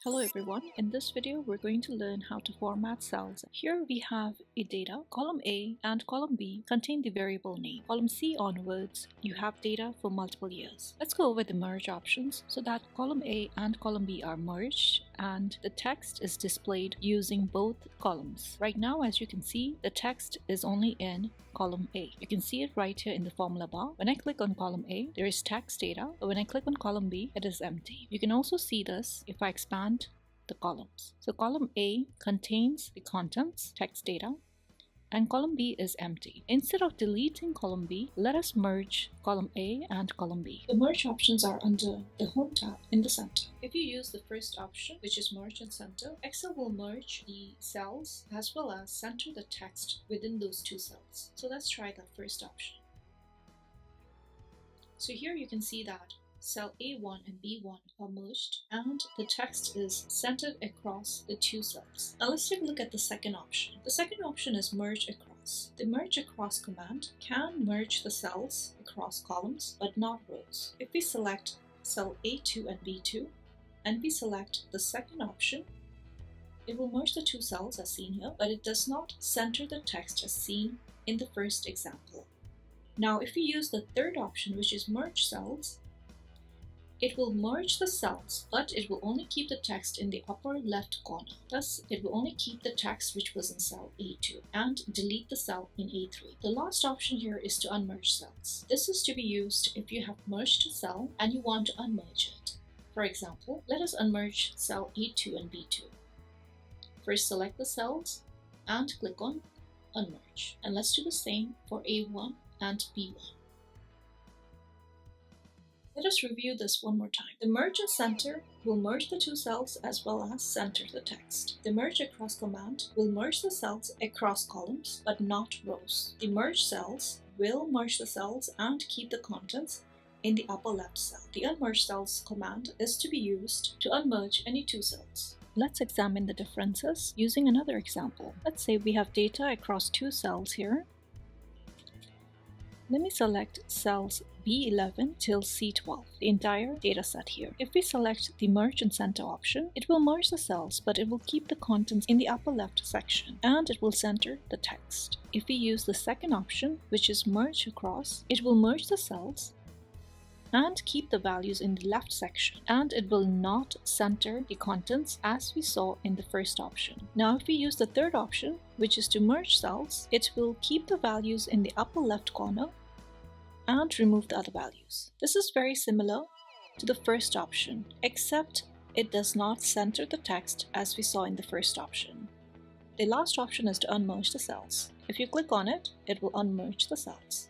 Hello everyone, in this video we're going to learn how to format cells. Here we have a data. Column A and column B contain the variable name. Column C onwards, you have data for multiple years. Let's go over the merge options so that column A and column B are merged and the text is displayed using both columns. Right now, as you can see, the text is only in column A. You can see it right here in the formula bar. When I click on column A, there is text data, but when I click on column B, it is empty. You can also see this if I expand the columns. So column A contains the contents, text data, and column B is empty. Instead of deleting column B, let us merge column A and column B. The merge options are under the Home tab in the center. If you use the first option, which is merge and center, Excel will merge the cells as well as center the text within those two cells. So let's try that first option. So here you can see that cell A1 and B1 are merged and the text is centered across the two cells. Now let's take a look at the second option. The second option is merge across. The merge across command can merge the cells across columns but not rows. If we select cell A2 and B2 and we select the second option, it will merge the two cells as seen here, but it does not center the text as seen in the first example. Now if we use the third option, which is merge cells, it will merge the cells, but it will only keep the text in the upper left corner. Thus, it will only keep the text which was in cell A2 and delete the cell in A3. The last option here is to unmerge cells. This is to be used if you have merged a cell and you want to unmerge it. For example, let us unmerge cell A2 and B2. First, select the cells and click on unmerge. And let's do the same for A1 and B1. Let us review this one more time. The merge and center will merge the two cells as well as center the text. The merge across command will merge the cells across columns but not rows. The merge cells will merge the cells and keep the contents in the upper left cell. The unmerge cells command is to be used to unmerge any two cells. Let's examine the differences using another example. Let's say we have data across two cells here. Let me select cells B11 till C12, the entire data set here. If we select the merge and center option, it will merge the cells, but it will keep the contents in the upper left section, and it will center the text. If we use the second option, which is merge across, it will merge the cells and keep the values in the left section, and it will not center the contents as we saw in the first option. Now if we use the third option, which is to merge cells, it will keep the values in the upper left corner and remove the other values. This is very similar to the first option, except it does not center the text as we saw in the first option. The last option is to unmerge the cells. If you click on it, it will unmerge the cells.